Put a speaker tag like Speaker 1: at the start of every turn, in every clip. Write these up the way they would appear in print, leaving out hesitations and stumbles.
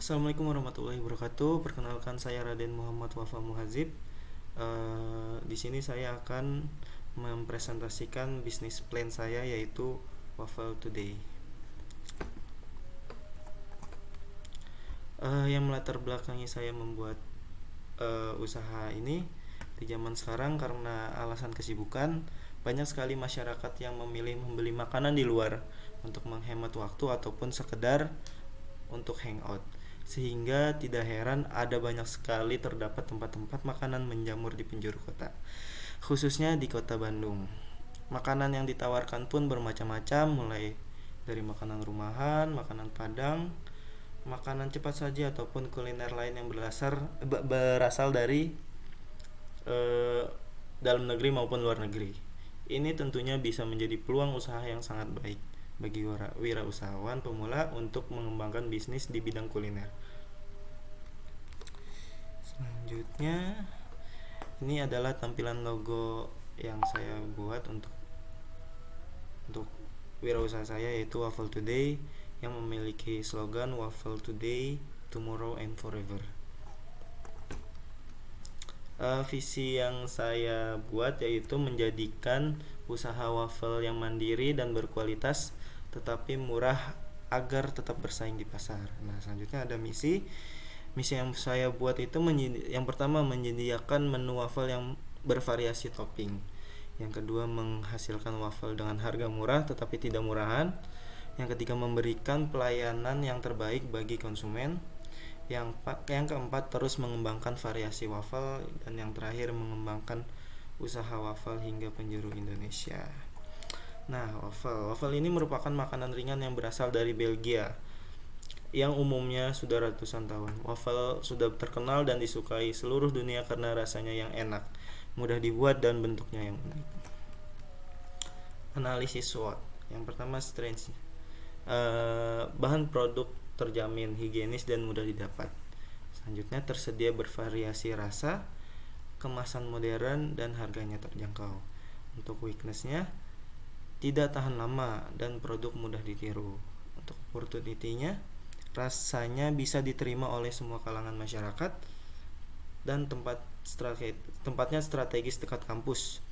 Speaker 1: Assalamualaikum warahmatullahi wabarakatuh. Perkenalkan saya Raden Muhammad Wafa Muhazib. Di sini saya akan mempresentasikan bisnis plan saya yaitu Waffle Today. Yang melatar belakangi saya membuat usaha ini di zaman sekarang karena alasan kesibukan, banyak sekali masyarakat yang memilih membeli makanan di luar untuk menghemat waktu ataupun sekedar untuk hangout. Sehingga tidak heran ada banyak sekali terdapat tempat-tempat makanan menjamur di penjuru kota, khususnya di kota Bandung. Makanan yang ditawarkan pun bermacam-macam, mulai dari makanan rumahan, makanan Padang, makanan cepat saji ataupun kuliner lain yang berasal dari eh, dalam negeri maupun luar negeri. Ini tentunya bisa menjadi peluang usaha yang sangat baik bagi wirausahawan pemula untuk mengembangkan bisnis di bidang kuliner. Selanjutnya, ini adalah tampilan logo yang saya buat untuk wirausaha saya, yaitu Waffle Today, yang memiliki slogan Waffle Today, Tomorrow and Forever. Visi yang saya buat yaitu menjadikan usaha waffle yang mandiri dan berkualitas tetapi murah agar tetap bersaing di pasar. Nah, selanjutnya ada misi. Misi yang saya buat itu yang pertama menyediakan menu waffle yang bervariasi topping. Yang kedua menghasilkan waffle dengan harga murah tetapi tidak murahan. Yang ketiga memberikan pelayanan yang terbaik bagi konsumen. Yang keempat terus mengembangkan variasi waffle, dan yang terakhir mengembangkan usaha waffle hingga penjuru Indonesia. Nah, waffle ini merupakan makanan ringan yang berasal dari Belgia yang umumnya sudah ratusan tahun. Waffle sudah terkenal dan disukai seluruh dunia karena rasanya yang enak, mudah dibuat dan bentuknya yang unik. Analisis SWOT. Yang pertama, strength. Bahan produk terjamin higienis dan mudah didapat. Selanjutnya tersedia bervariasi rasa, kemasan modern dan harganya terjangkau. Untuk weaknessnya, tidak tahan lama dan produk mudah ditiru. Untuk opportunity-nya, rasanya bisa diterima oleh semua kalangan masyarakat dan tempatnya strategis dekat kampus.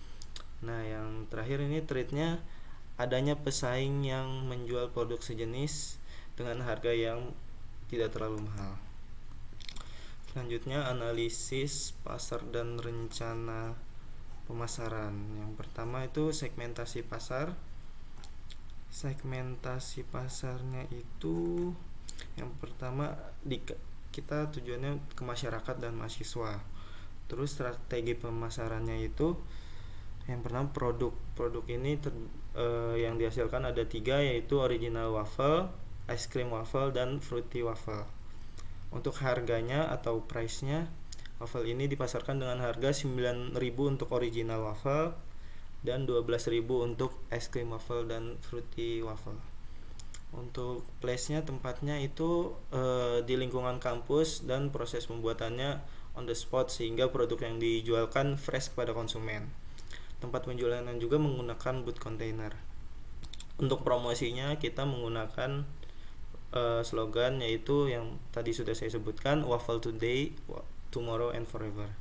Speaker 1: Nah, yang terakhir ini trade-nya, adanya pesaing yang menjual produk sejenis dengan harga yang tidak terlalu mahal. Selanjutnya analisis pasar dan rencana pemasaran. Yang pertama itu segmentasi pasar. Segmentasi pasarnya itu yang pertama kita tujuannya ke masyarakat dan mahasiswa. Terus strategi pemasarannya itu yang pertama produk ini yang dihasilkan ada 3, yaitu original waffle, ice cream waffle, dan fruity waffle. Untuk harganya atau price-nya, waffle ini dipasarkan dengan harga 9.000 untuk original waffle dan 12.000 untuk ice cream waffle dan fruity waffle. Untuk place-nya, tempatnya itu di lingkungan kampus dan proses pembuatannya on the spot sehingga produk yang dijualkan fresh kepada konsumen. Tempat penjualan juga menggunakan booth container. Untuk promosinya kita menggunakan slogan yaitu yang tadi sudah saya sebutkan, Waffle Today, Tomorrow and Forever.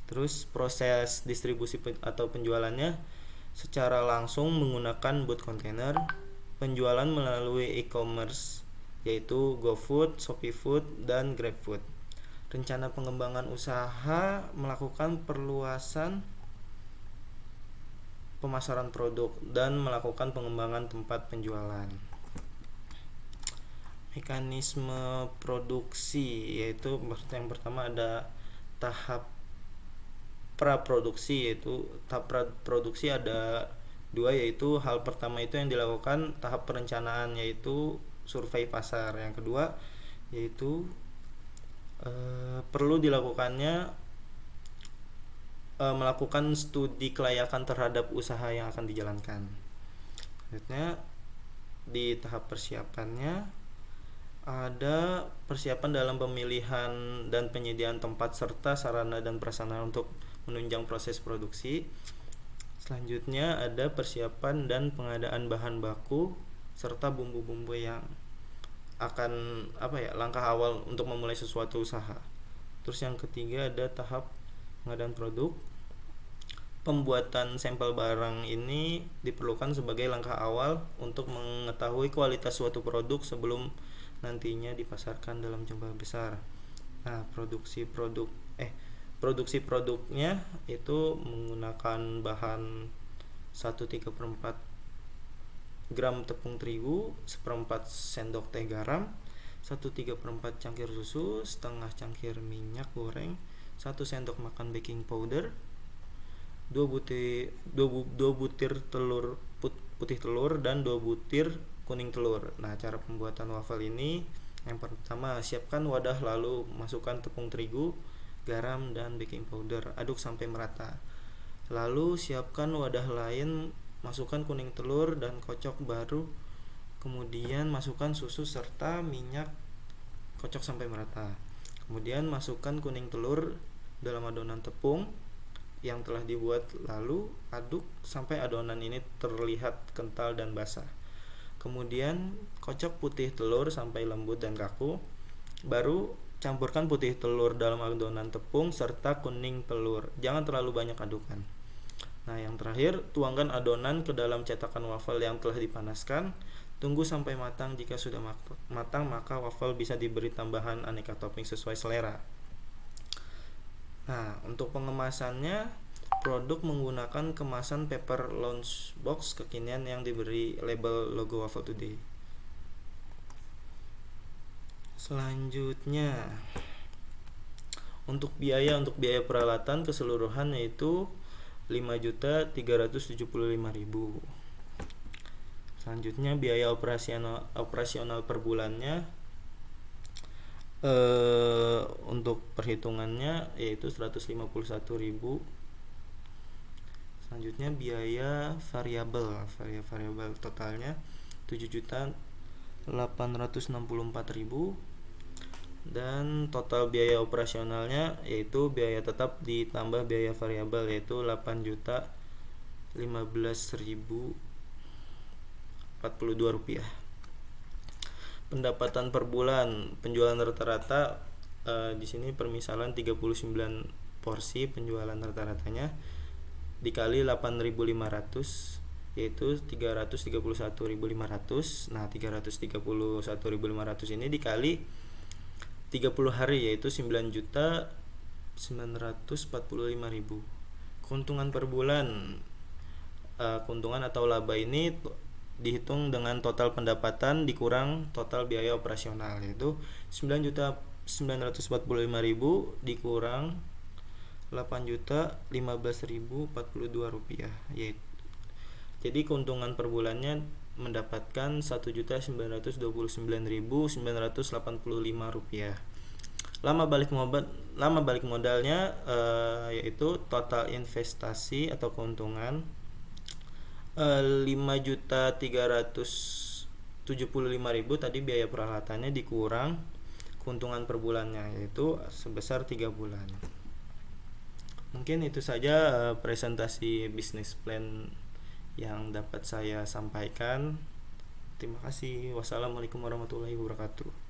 Speaker 1: Terus proses distribusi atau penjualannya secara langsung menggunakan booth container, penjualan melalui e-commerce yaitu GoFood, ShopeeFood, dan GrabFood. Rencana pengembangan usaha melakukan perluasan pemasaran produk dan melakukan pengembangan tempat penjualan. Mekanisme produksi yaitu yang pertama ada tahap praproduksi, yaitu tahap praproduksi ada 2, yaitu hal pertama itu yang dilakukan tahap perencanaan yaitu survei pasar. Yang kedua yaitu perlu dilakukannya melakukan studi kelayakan terhadap usaha yang akan dijalankan. Selanjutnya di tahap persiapannya ada persiapan dalam pemilihan dan penyediaan tempat serta sarana dan prasarana untuk menunjang proses produksi. Selanjutnya ada persiapan dan pengadaan bahan baku serta bumbu-bumbu yang akan langkah awal untuk memulai sesuatu usaha. Terus yang ketiga ada tahap pengadaan produk. Pembuatan sampel barang ini diperlukan sebagai langkah awal untuk mengetahui kualitas suatu produk sebelum nantinya dipasarkan dalam jumlah besar. Nah, produksi produknya itu menggunakan bahan 1/3/4 gram tepung terigu, 1/4 sendok teh garam, 1/3/4 cangkir susu, setengah cangkir minyak goreng, 1 sendok makan baking powder, 2 butir telur putih telur, dan 2 butir kuning telur. Nah, cara pembuatan waffle ini, yang pertama, siapkan wadah lalu masukkan tepung terigu, garam, dan baking powder. Aduk sampai merata. Lalu siapkan wadah lain, masukkan kuning telur dan kocok baru. Kemudian masukkan susu serta minyak, kocok sampai merata. Kemudian masukkan kuning telur dalam adonan tepung yang telah dibuat, lalu aduk sampai adonan ini terlihat kental dan basah. Kemudian kocok putih telur sampai lembut dan kaku. Baru campurkan putih telur dalam adonan tepung serta kuning telur. Jangan terlalu banyak adukan. Nah, yang terakhir, tuangkan adonan ke dalam cetakan waffle yang telah dipanaskan. Tunggu sampai matang. Jika sudah matang, maka waffle bisa diberi tambahan aneka topping sesuai selera. Nah, untuk pengemasannya, produk menggunakan kemasan paper lunch box kekinian yang diberi label logo Waffle Today. Selanjutnya, untuk biaya peralatan keseluruhan yaitu 5.375.000. Selanjutnya, biaya operasional per bulannya, untuk perhitungannya yaitu 151.000. Selanjutnya, biaya variabel totalnya 7.864.000, dan total biaya operasionalnya yaitu biaya tetap ditambah biaya variabel yaitu 8.015.042 rupiah. Pendapatan per bulan, penjualan rata-rata di sini permisalan 39 porsi penjualan rata-ratanya dikali 8.500 yaitu 331.500. Nah, 331.500 ini dikali 30 hari yaitu 9.945.000. Keuntungan per bulan, keuntungan atau laba ini dihitung dengan total pendapatan dikurang total biaya operasional yaitu 9.945.000 dikurang 8.015.042 rupiah. Jadi keuntungan per bulannya mendapatkan 1.929.985 rupiah. Lama balik modalnya yaitu total investasi atau keuntungan 5.375.000 tadi biaya peralatannya dikurang keuntungan per bulannya yaitu sebesar 3 bulan. Mungkin itu saja presentasi bisnis plan yang dapat saya sampaikan. Terima kasih. Wassalamualaikum warahmatullahi wabarakatuh.